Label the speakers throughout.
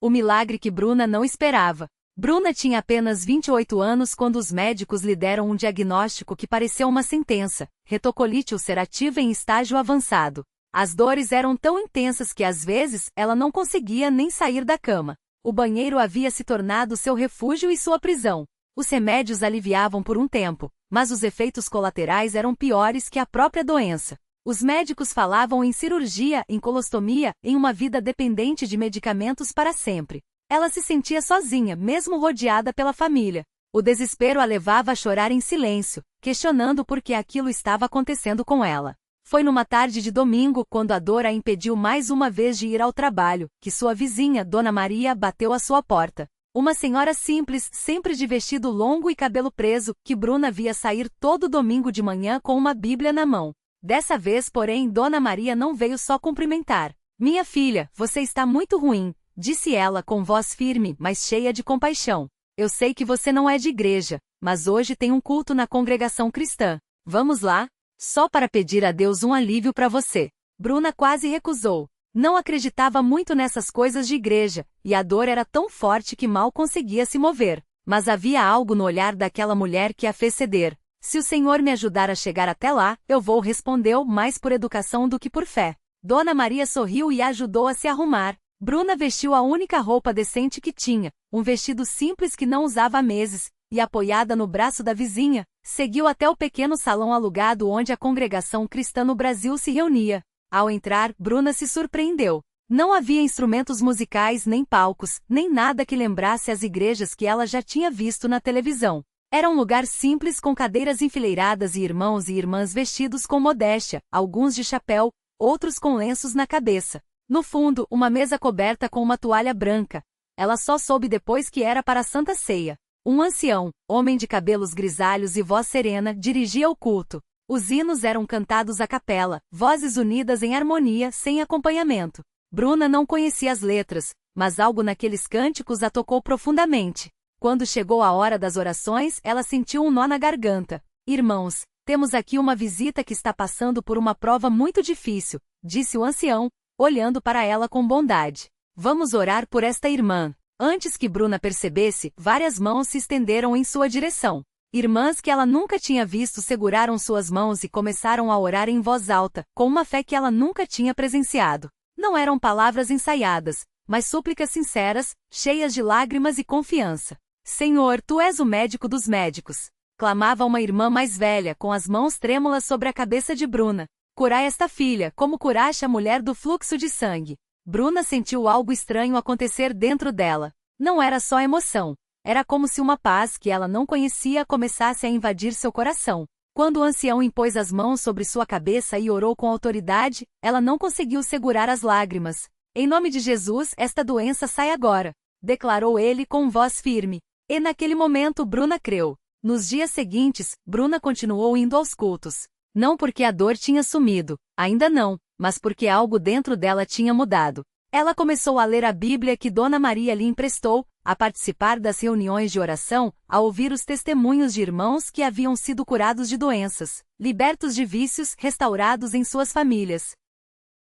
Speaker 1: o milagre que Bruna não esperava. Bruna tinha apenas 28 anos quando os médicos lhe deram um diagnóstico que pareceu uma sentença: retocolite ulcerativa em estágio avançado. As dores eram tão intensas que às vezes ela não conseguia nem sair da cama. O banheiro havia se tornado seu refúgio e sua prisão. Os remédios aliviavam por um tempo, mas os efeitos colaterais eram piores que a própria doença. Os médicos falavam em cirurgia, em colostomia, em uma vida dependente de medicamentos para sempre. Ela se sentia sozinha, mesmo rodeada pela família. O desespero a levava a chorar em silêncio, questionando por que aquilo estava acontecendo com ela. Foi numa tarde de domingo, quando a dor a impediu mais uma vez de ir ao trabalho, que sua vizinha, Dona Maria, bateu à sua porta. Uma senhora simples, sempre de vestido longo e cabelo preso, que Bruna via sair todo domingo de manhã com uma Bíblia na mão. Dessa vez, porém, Dona Maria não veio só cumprimentar. "Minha filha, você está muito ruim", disse ela com voz firme, mas cheia de compaixão. "Eu sei que você não é de igreja, mas hoje tem um culto na congregação cristã. Vamos lá? Só para pedir a Deus um alívio para você." Bruna quase recusou. Não acreditava muito nessas coisas de igreja, e a dor era tão forte que mal conseguia se mover. Mas havia algo no olhar daquela mulher que a fez ceder. "Se o Senhor me ajudar a chegar até lá, eu vou", respondeu, mais por educação do que por fé. Dona Maria sorriu e a ajudou a se arrumar. Bruna vestiu a única roupa decente que tinha, um vestido simples que não usava há meses, e apoiada no braço da vizinha, seguiu até o pequeno salão alugado onde a congregação cristã no Brasil se reunia. Ao entrar, Bruna se surpreendeu. Não havia instrumentos musicais, nem palcos, nem nada que lembrasse as igrejas que ela já tinha visto na televisão. Era um lugar simples com cadeiras enfileiradas e irmãos e irmãs vestidos com modéstia, alguns de chapéu, outros com lenços na cabeça. No fundo, uma mesa coberta com uma toalha branca. Ela só soube depois que era para a Santa Ceia. Um ancião, homem de cabelos grisalhos e voz serena, dirigia o culto. Os hinos eram cantados a capela, vozes unidas em harmonia, sem acompanhamento. Bruna não conhecia as letras, mas algo naqueles cânticos a tocou profundamente. Quando chegou a hora das orações, ela sentiu um nó na garganta. "Irmãos, temos aqui uma visita que está passando por uma prova muito difícil", disse o ancião, olhando para ela com bondade. "Vamos orar por esta irmã." Antes que Bruna percebesse, várias mãos se estenderam em sua direção. Irmãs que ela nunca tinha visto seguraram suas mãos e começaram a orar em voz alta, com uma fé que ela nunca tinha presenciado. Não eram palavras ensaiadas, mas súplicas sinceras, cheias de lágrimas e confiança. "Senhor, tu és o médico dos médicos", clamava uma irmã mais velha, com as mãos trêmulas sobre a cabeça de Bruna. "Curai esta filha, como curaste a mulher do fluxo de sangue." Bruna sentiu algo estranho acontecer dentro dela. Não era só emoção. Era como se uma paz que ela não conhecia começasse a invadir seu coração. Quando o ancião impôs as mãos sobre sua cabeça e orou com autoridade, ela não conseguiu segurar as lágrimas. "Em nome de Jesus, esta doença sai agora", declarou ele com voz firme. E naquele momento Bruna creu. Nos dias seguintes, Bruna continuou indo aos cultos. Não porque a dor tinha sumido, ainda não, mas porque algo dentro dela tinha mudado. Ela começou a ler a Bíblia que Dona Maria lhe emprestou, a participar das reuniões de oração, a ouvir os testemunhos de irmãos que haviam sido curados de doenças, libertos de vícios, restaurados em suas famílias.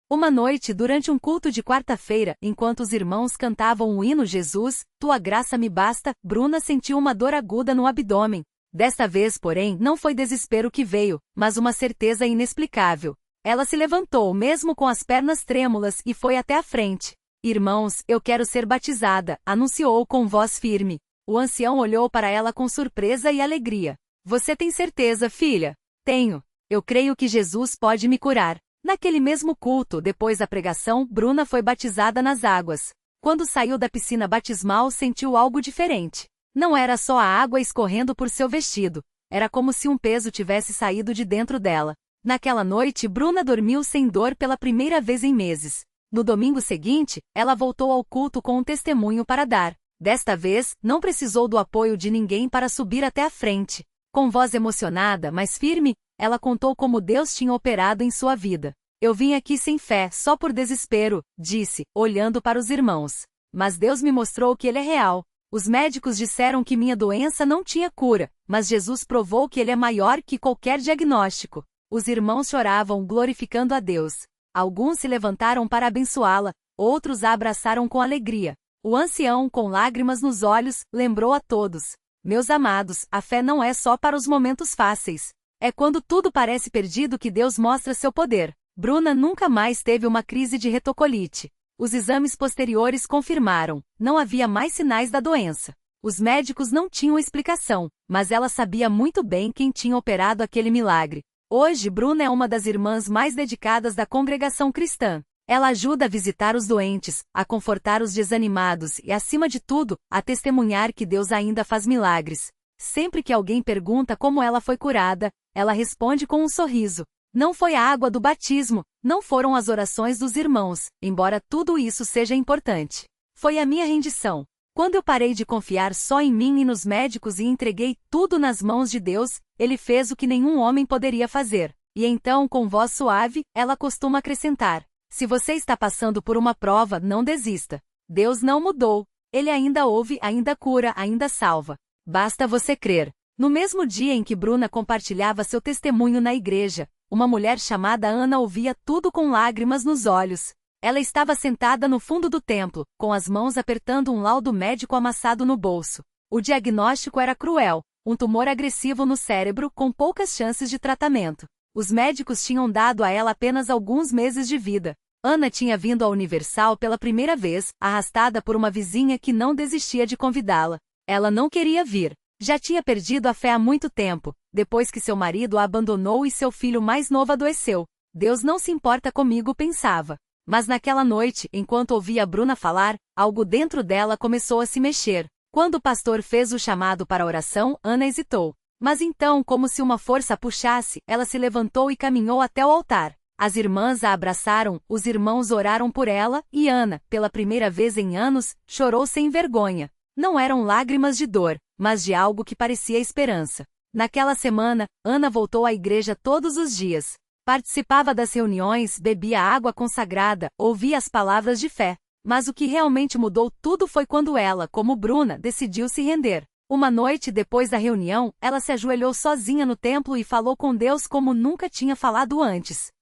Speaker 1: Uma noite, durante um culto de quarta-feira, enquanto os irmãos cantavam o hino "Jesus, tua graça me basta", Bruna sentiu uma dor aguda no abdômen. Desta vez, porém, não foi desespero que veio, mas uma certeza inexplicável. Ela se levantou, mesmo com as pernas trêmulas, e foi até a frente. "Irmãos, eu quero ser batizada", anunciou com voz firme. O ancião olhou para ela com surpresa e alegria. "Você tem certeza, filha?" "Tenho. Eu creio que Jesus pode me curar." Naquele mesmo culto, depois da pregação, Bruna foi batizada nas águas. Quando saiu da piscina batismal, sentiu algo diferente. Não era só a água escorrendo por seu vestido. Era como se um peso tivesse saído de dentro dela. Naquela noite, Bruna dormiu sem dor pela primeira vez em meses. No domingo seguinte, ela voltou ao culto com um testemunho para dar. Desta vez, não precisou do apoio de ninguém para subir até a frente. Com voz emocionada, mas firme, ela contou como Deus tinha operado em sua vida. "Eu vim aqui sem fé, só por desespero", disse, olhando para os irmãos. "Mas Deus me mostrou que Ele é real. Os médicos disseram que minha doença não tinha cura, mas Jesus provou que Ele é maior que qualquer diagnóstico." Os irmãos choravam, glorificando a Deus. Alguns se levantaram para abençoá-la, outros a abraçaram com alegria. O ancião, com lágrimas nos olhos, lembrou a todos: meus amados, a fé não é só para os momentos fáceis. É quando tudo parece perdido que Deus mostra seu poder. Bruna nunca mais teve uma crise de retocolite. Os exames posteriores confirmaram: não havia mais sinais da doença. Os médicos não tinham explicação, mas ela sabia muito bem quem tinha operado aquele milagre. Hoje, Bruna é uma das irmãs mais dedicadas da congregação cristã. Ela ajuda a visitar os doentes, a confortar os desanimados e, acima de tudo, a testemunhar que Deus ainda faz milagres. Sempre que alguém pergunta como ela foi curada, ela responde com um sorriso: não foi a água do batismo, não foram as orações dos irmãos, embora tudo isso seja importante. Foi a minha rendição. Quando eu parei de confiar só em mim e nos médicos e entreguei tudo nas mãos de Deus, Ele fez o que nenhum homem poderia fazer. E então, com voz suave, ela costuma acrescentar: se você está passando por uma prova, não desista. Deus não mudou. Ele ainda ouve, ainda cura, ainda salva. Basta você crer. No mesmo dia em que Bruna compartilhava seu testemunho na igreja, uma mulher chamada Ana ouvia tudo com lágrimas nos olhos. Ela estava sentada no fundo do templo, com as mãos apertando um laudo médico amassado no bolso. O diagnóstico era cruel: um tumor agressivo no cérebro com poucas chances de tratamento. Os médicos tinham dado a ela apenas alguns meses de vida. Ana tinha vindo à Universal pela primeira vez, arrastada por uma vizinha que não desistia de convidá-la. Ela não queria vir. Já tinha perdido a fé há muito tempo, depois que seu marido a abandonou e seu filho mais novo adoeceu. Deus não se importa comigo, pensava. Mas naquela noite, enquanto ouvia Bruna falar, algo dentro dela começou a se mexer. Quando o pastor fez o chamado para a oração, Ana hesitou. Mas então, como se uma força a puxasse, ela se levantou e caminhou até o altar. As irmãs a abraçaram, os irmãos oraram por ela, e Ana, pela primeira vez em anos, chorou sem vergonha. Não eram lágrimas de dor, mas de algo que parecia esperança. Naquela semana, Ana voltou à igreja todos os dias. Participava das reuniões, bebia água consagrada, ouvia as palavras de fé. Mas o que realmente mudou tudo foi quando ela, como Bruna, decidiu se render. Uma noite depois da reunião, ela se ajoelhou sozinha no templo e falou com Deus como nunca tinha falado antes.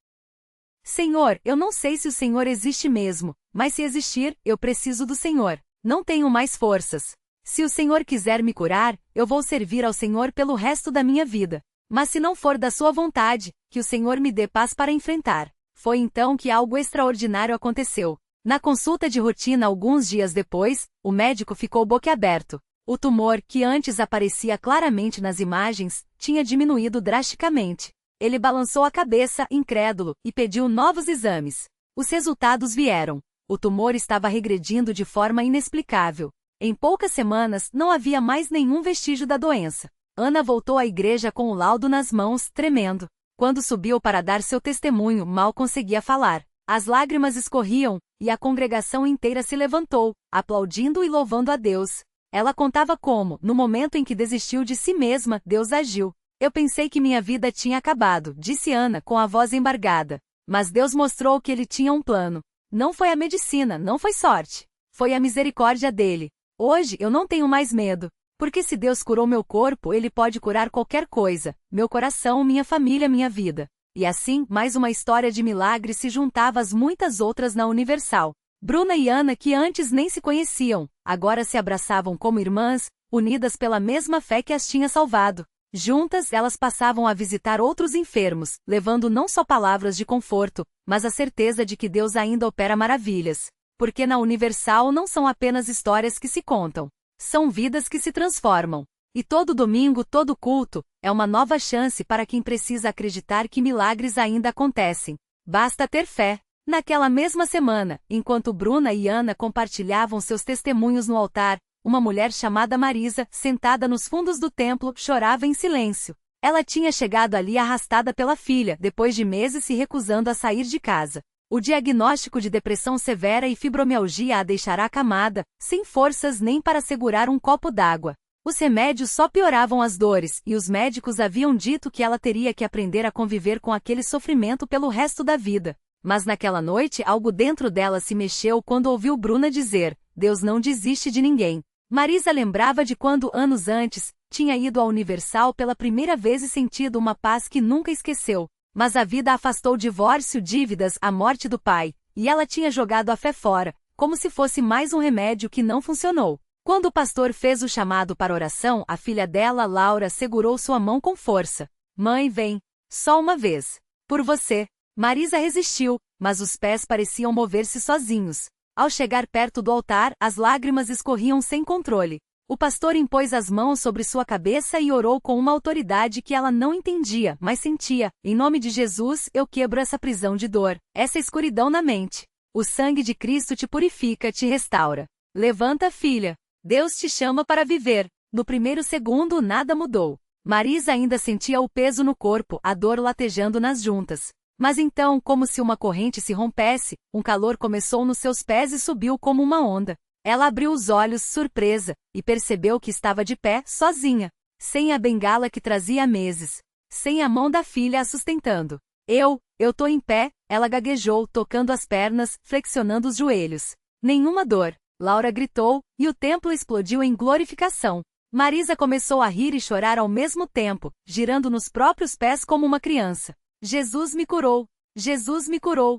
Speaker 1: Senhor, eu não sei se o Senhor existe mesmo, mas se existir, eu preciso do Senhor. Não tenho mais forças. Se o Senhor quiser me curar, eu vou servir ao Senhor pelo resto da minha vida. Mas se não for da sua vontade, que o Senhor me dê paz para enfrentar. Foi então que algo extraordinário aconteceu. Na consulta de rotina alguns dias depois, o médico ficou boquiaberto. O tumor, que antes aparecia claramente nas imagens, tinha diminuído drasticamente. Ele balançou a cabeça, incrédulo, e pediu novos exames. Os resultados vieram. O tumor estava regredindo de forma inexplicável. Em poucas semanas, não havia mais nenhum vestígio da doença. Ana voltou à igreja com o laudo nas mãos, tremendo. Quando subiu para dar seu testemunho, mal conseguia falar. As lágrimas escorriam, e a congregação inteira se levantou, aplaudindo e louvando a Deus. Ela contava como, no momento em que desistiu de si mesma, Deus agiu. Eu pensei que minha vida tinha acabado, disse Ana com a voz embargada. Mas Deus mostrou que ele tinha um plano. Não foi a medicina, não foi sorte. Foi a misericórdia dele. Hoje eu não tenho mais medo. Porque se Deus curou meu corpo, Ele pode curar qualquer coisa, meu coração, minha família, minha vida. E assim, mais uma história de milagre se juntava às muitas outras na Universal. Bruna e Ana, que antes nem se conheciam, agora se abraçavam como irmãs, unidas pela mesma fé que as tinha salvado. Juntas, elas passavam a visitar outros enfermos, levando não só palavras de conforto, mas a certeza de que Deus ainda opera maravilhas. Porque na Universal não são apenas histórias que se contam. São vidas que se transformam. E todo domingo, todo culto, é uma nova chance para quem precisa acreditar que milagres ainda acontecem. Basta ter fé. Naquela mesma semana, enquanto Bruna e Ana compartilhavam seus testemunhos no altar, uma mulher chamada Marisa, sentada nos fundos do templo, chorava em silêncio. Ela tinha chegado ali arrastada pela filha, depois de meses se recusando a sair de casa. O diagnóstico de depressão severa e fibromialgia a deixará acamada, sem forças nem para segurar um copo d'água. Os remédios só pioravam as dores, e os médicos haviam dito que ela teria que aprender a conviver com aquele sofrimento pelo resto da vida. Mas naquela noite algo dentro dela se mexeu quando ouviu Bruna dizer: Deus não desiste de ninguém. Marisa lembrava de quando, anos antes, tinha ido à Universal pela primeira vez e sentido uma paz que nunca esqueceu. Mas a vida afastou divórcio, dívidas, a morte do pai, e ela tinha jogado a fé fora, como se fosse mais um remédio que não funcionou. Quando o pastor fez o chamado para oração, a filha dela, Laura, segurou sua mão com força. Mãe, vem. Só uma vez. Por você. Marisa resistiu, mas os pés pareciam mover-se sozinhos. Ao chegar perto do altar, as lágrimas escorriam sem controle. O pastor impôs as mãos sobre sua cabeça e orou com uma autoridade que ela não entendia, mas sentia. Em nome de Jesus, eu quebro essa prisão de dor, essa escuridão na mente. O sangue de Cristo te purifica, te restaura. Levanta, filha. Deus te chama para viver. No primeiro segundo, nada mudou. Marisa ainda sentia o peso no corpo, a dor latejando nas juntas. Mas então, como se uma corrente se rompesse, um calor começou nos seus pés e subiu como uma onda. Ela abriu os olhos, surpresa, e percebeu que estava de pé, sozinha. Sem a bengala que trazia há meses. Sem a mão da filha a sustentando. Eu tô em pé, ela gaguejou, tocando as pernas, flexionando os joelhos. Nenhuma dor. Laura gritou, e o templo explodiu em glorificação. Marisa começou a rir e chorar ao mesmo tempo, girando nos próprios pés como uma criança. Jesus me curou! Jesus me curou!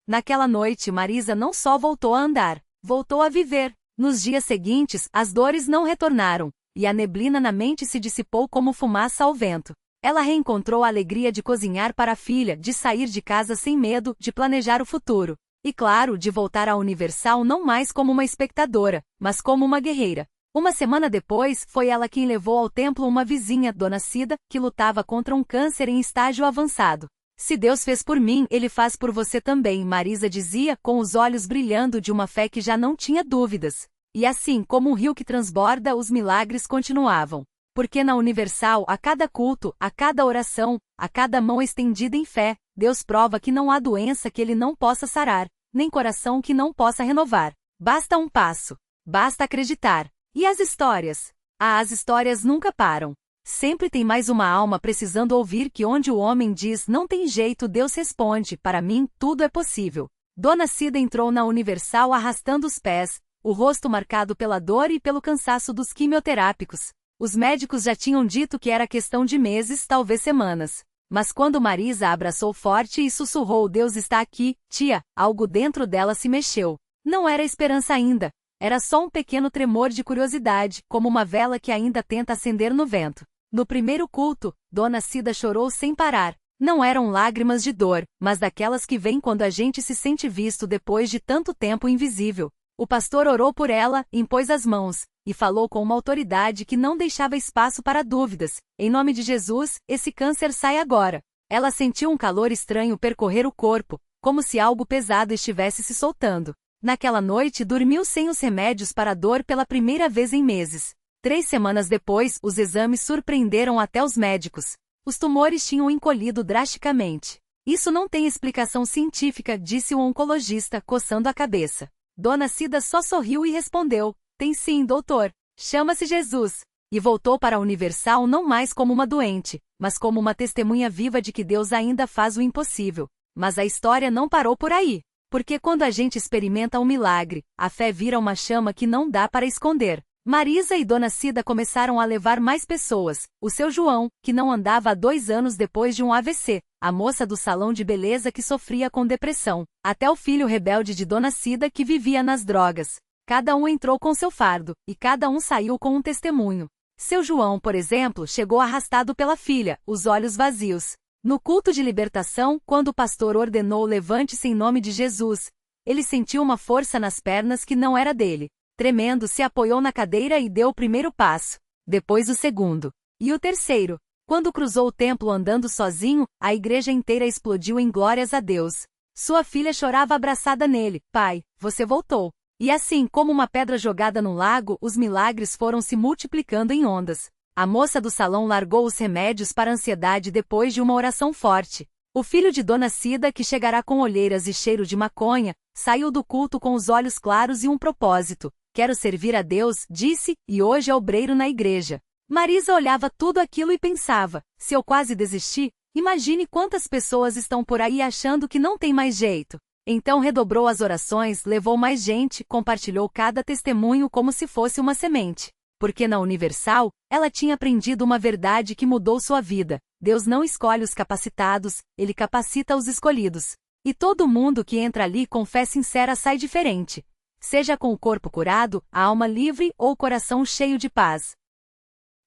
Speaker 1: Naquela noite, Marisa não só voltou a andar, voltou a viver. Nos dias seguintes, as dores não retornaram, e a neblina na mente se dissipou como fumaça ao vento. Ela reencontrou a alegria de cozinhar para a filha, de sair de casa sem medo, de planejar o futuro. E claro, de voltar à Universal não mais como uma espectadora, mas como uma guerreira. Uma semana depois, foi ela quem levou ao templo uma vizinha, Dona Cida, que lutava contra um câncer em estágio avançado. Se Deus fez por mim, Ele faz por você também, Marisa dizia, com os olhos brilhando de uma fé que já não tinha dúvidas. E assim, como um rio que transborda, os milagres continuavam. Porque na Universal, a cada culto, a cada oração, a cada mão estendida em fé, Deus prova que não há doença que Ele não possa sarar, nem coração que não possa renovar. Basta um passo. Basta acreditar. E as histórias? As histórias nunca param. Sempre tem mais uma alma precisando ouvir que onde o homem diz não tem jeito, Deus responde, para mim, tudo é possível. Dona Cida entrou na Universal arrastando os pés, o rosto marcado pela dor e pelo cansaço dos quimioterápicos. Os médicos já tinham dito que era questão de meses, talvez semanas. Mas quando Marisa a abraçou forte e sussurrou Deus está aqui, tia, algo dentro dela se mexeu. Não era esperança ainda. Era só um pequeno tremor de curiosidade, como uma vela que ainda tenta acender no vento. No primeiro culto, Dona Cida chorou sem parar. Não eram lágrimas de dor, mas daquelas que vêm quando a gente se sente visto depois de tanto tempo invisível. O pastor orou por ela, impôs as mãos, e falou com uma autoridade que não deixava espaço para dúvidas. Em nome de Jesus, esse câncer sai agora. Ela sentiu um calor estranho percorrer o corpo, como se algo pesado estivesse se soltando. Naquela noite dormiu sem os remédios para a dor pela primeira vez em meses. 3 semanas depois, os exames surpreenderam até os médicos. Os tumores tinham encolhido drasticamente. Isso não tem explicação científica, disse o oncologista, coçando a cabeça. Dona Cida só sorriu e respondeu, tem sim, doutor. Chama-se Jesus. E voltou para a Universal não mais como uma doente, mas como uma testemunha viva de que Deus ainda faz o impossível. Mas a história não parou por aí. Porque quando a gente experimenta um milagre, a fé vira uma chama que não dá para esconder. Marisa e Dona Cida começaram a levar mais pessoas. O seu João, que não andava há 2 anos depois de um AVC. A moça do salão de beleza que sofria com depressão. Até o filho rebelde de Dona Cida que vivia nas drogas. Cada um entrou com seu fardo, e cada um saiu com um testemunho. Seu João, por exemplo, chegou arrastado pela filha, os olhos vazios. No culto de libertação, quando o pastor ordenou levante-se em nome de Jesus, ele sentiu uma força nas pernas que não era dele. Tremendo, se apoiou na cadeira e deu o primeiro passo. Depois o segundo. E o terceiro. Quando cruzou o templo andando sozinho, a igreja inteira explodiu em glórias a Deus. Sua filha chorava abraçada nele. Pai, você voltou. E assim, como uma pedra jogada no lago, os milagres foram se multiplicando em ondas. A moça do salão largou os remédios para a ansiedade depois de uma oração forte. O filho de Dona Cida, que chegará com olheiras e cheiro de maconha, saiu do culto com os olhos claros e um propósito. Quero servir a Deus, disse, e hoje é obreiro na igreja. Marisa olhava tudo aquilo e pensava, se eu quase desisti, imagine quantas pessoas estão por aí achando que não tem mais jeito. Então redobrou as orações, levou mais gente, compartilhou cada testemunho como se fosse uma semente. Porque na Universal, ela tinha aprendido uma verdade que mudou sua vida. Deus não escolhe os capacitados, Ele capacita os escolhidos. E todo mundo que entra ali com fé sincera sai diferente. Seja com o corpo curado, a alma livre ou o coração cheio de paz.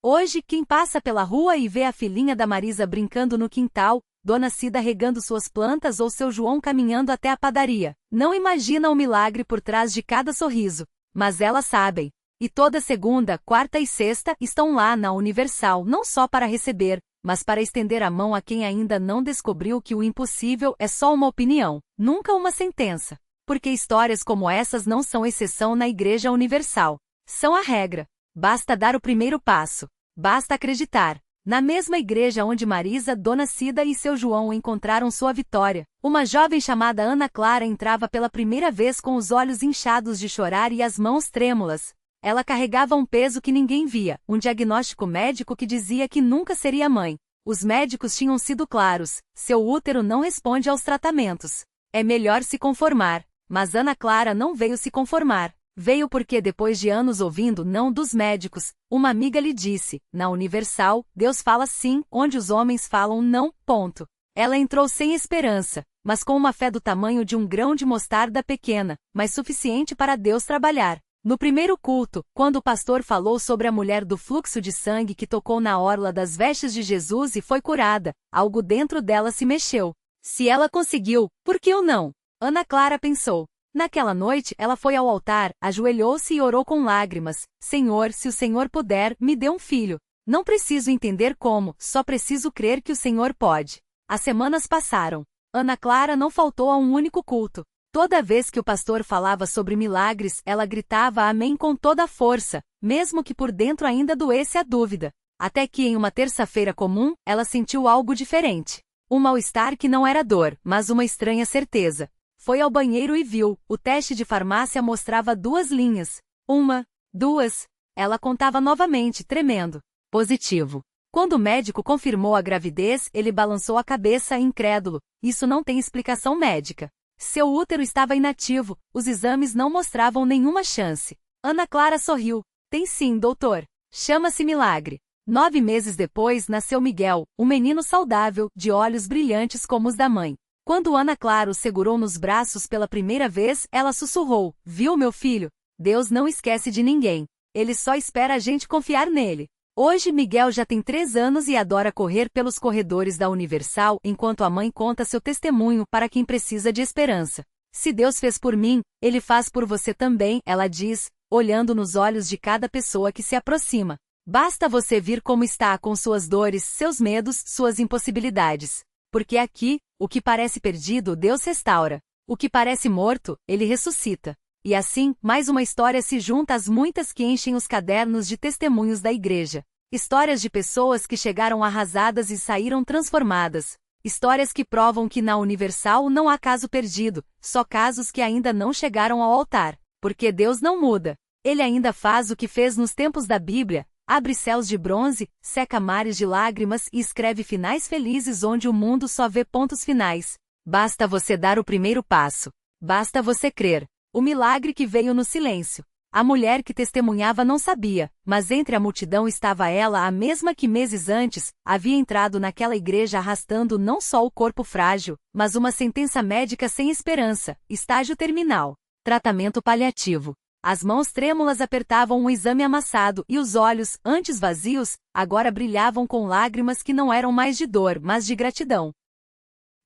Speaker 1: Hoje, quem passa pela rua e vê a filhinha da Marisa brincando no quintal, Dona Cida regando suas plantas ou seu João caminhando até a padaria, não imagina o milagre por trás de cada sorriso, mas elas sabem. E toda segunda, quarta e sexta estão lá na Universal não só para receber, mas para estender a mão a quem ainda não descobriu que o impossível é só uma opinião, nunca uma sentença. Porque histórias como essas não são exceção na Igreja Universal. São a regra. Basta dar o primeiro passo. Basta acreditar. Na mesma igreja onde Marisa, Dona Cida e seu João encontraram sua vitória, uma jovem chamada Ana Clara entrava pela primeira vez com os olhos inchados de chorar e as mãos trêmulas. Ela carregava um peso que ninguém via, um diagnóstico médico que dizia que nunca seria mãe. Os médicos tinham sido claros: seu útero não responde aos tratamentos. É melhor se conformar. Mas Ana Clara não veio se conformar. Veio porque depois de anos ouvindo não dos médicos, uma amiga lhe disse: na Universal, Deus fala sim, onde os homens falam não, ponto. Ela entrou sem esperança, mas com uma fé do tamanho de um grão de mostarda pequena, mas suficiente para Deus trabalhar. No primeiro culto, quando o pastor falou sobre a mulher do fluxo de sangue que tocou na orla das vestes de Jesus e foi curada, algo dentro dela se mexeu. Se ela conseguiu, por que eu não? Ana Clara pensou. Naquela noite, ela foi ao altar, ajoelhou-se e orou com lágrimas: Senhor, se o Senhor puder, me dê um filho. Não preciso entender como, só preciso crer que o Senhor pode. As semanas passaram. Ana Clara não faltou a um único culto. Toda vez que o pastor falava sobre milagres, ela gritava amém com toda a força, mesmo que por dentro ainda doesse a dúvida. Até que em uma terça-feira comum, ela sentiu algo diferente. Um mal-estar que não era dor, mas uma estranha certeza. Foi ao banheiro e viu, o teste de farmácia mostrava 2 linhas. 1, 2. Ela contava novamente, tremendo. Positivo. Quando o médico confirmou a gravidez, ele balançou a cabeça, incrédulo. Isso não tem explicação médica. Seu útero estava inativo, os exames não mostravam nenhuma chance. Ana Clara sorriu. Tem sim, doutor. Chama-se milagre. 9 meses depois nasceu Miguel, um menino saudável, de olhos brilhantes como os da mãe. Quando Ana Clara o segurou nos braços pela primeira vez, ela sussurrou: viu, meu filho? Deus não esquece de ninguém. Ele só espera a gente confiar nele. Hoje Miguel já tem 3 anos e adora correr pelos corredores da Universal enquanto a mãe conta seu testemunho para quem precisa de esperança. Se Deus fez por mim, Ele faz por você também, ela diz, olhando nos olhos de cada pessoa que se aproxima. Basta você vir como está com suas dores, seus medos, suas impossibilidades. Porque aqui, o que parece perdido, Deus restaura. O que parece morto, Ele ressuscita. E assim, mais uma história se junta às muitas que enchem os cadernos de testemunhos da igreja. Histórias de pessoas que chegaram arrasadas e saíram transformadas. Histórias que provam que na Universal não há caso perdido, só casos que ainda não chegaram ao altar. Porque Deus não muda. Ele ainda faz o que fez nos tempos da Bíblia. Abre céus de bronze, seca mares de lágrimas e escreve finais felizes onde o mundo só vê pontos finais. Basta você dar o primeiro passo. Basta você crer. O milagre que veio no silêncio. A mulher que testemunhava não sabia, mas entre a multidão estava ela, a mesma que meses antes, havia entrado naquela igreja arrastando não só o corpo frágil, mas uma sentença médica sem esperança, estágio terminal, tratamento paliativo. As mãos trêmulas apertavam um exame amassado e os olhos, antes vazios, agora brilhavam com lágrimas que não eram mais de dor, mas de gratidão.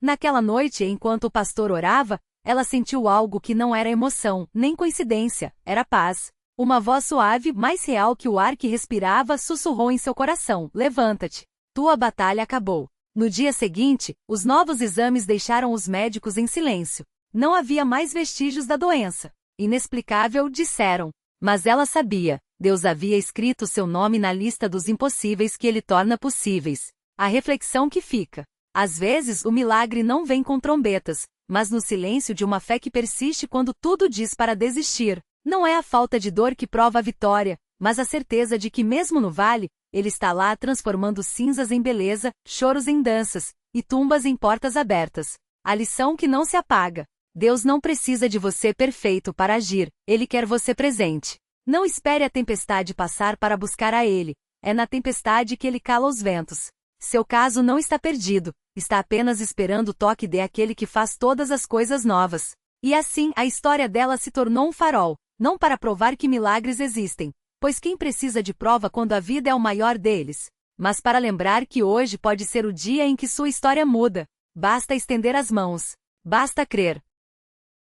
Speaker 1: Naquela noite, enquanto o pastor orava, ela sentiu algo que não era emoção, nem coincidência, era paz. Uma voz suave, mais real que o ar que respirava, sussurrou em seu coração: levanta-te. Tua batalha acabou. No dia seguinte, os novos exames deixaram os médicos em silêncio. Não havia mais vestígios da doença. Inexplicável, disseram. Mas ela sabia, Deus havia escrito seu nome na lista dos impossíveis que Ele torna possíveis. A reflexão que fica. Às vezes o milagre não vem com trombetas, mas no silêncio de uma fé que persiste quando tudo diz para desistir. Não é a falta de dor que prova a vitória, mas a certeza de que mesmo no vale, Ele está lá transformando cinzas em beleza, choros em danças, e tumbas em portas abertas. A lição que não se apaga. Deus não precisa de você perfeito para agir, Ele quer você presente. Não espere a tempestade passar para buscar a Ele, é na tempestade que Ele cala os ventos. Seu caso não está perdido, está apenas esperando o toque de aquele que faz todas as coisas novas. E assim, a história dela se tornou um farol, não para provar que milagres existem, pois quem precisa de prova quando a vida é o maior deles, mas para lembrar que hoje pode ser o dia em que sua história muda. Basta estender as mãos. Basta crer.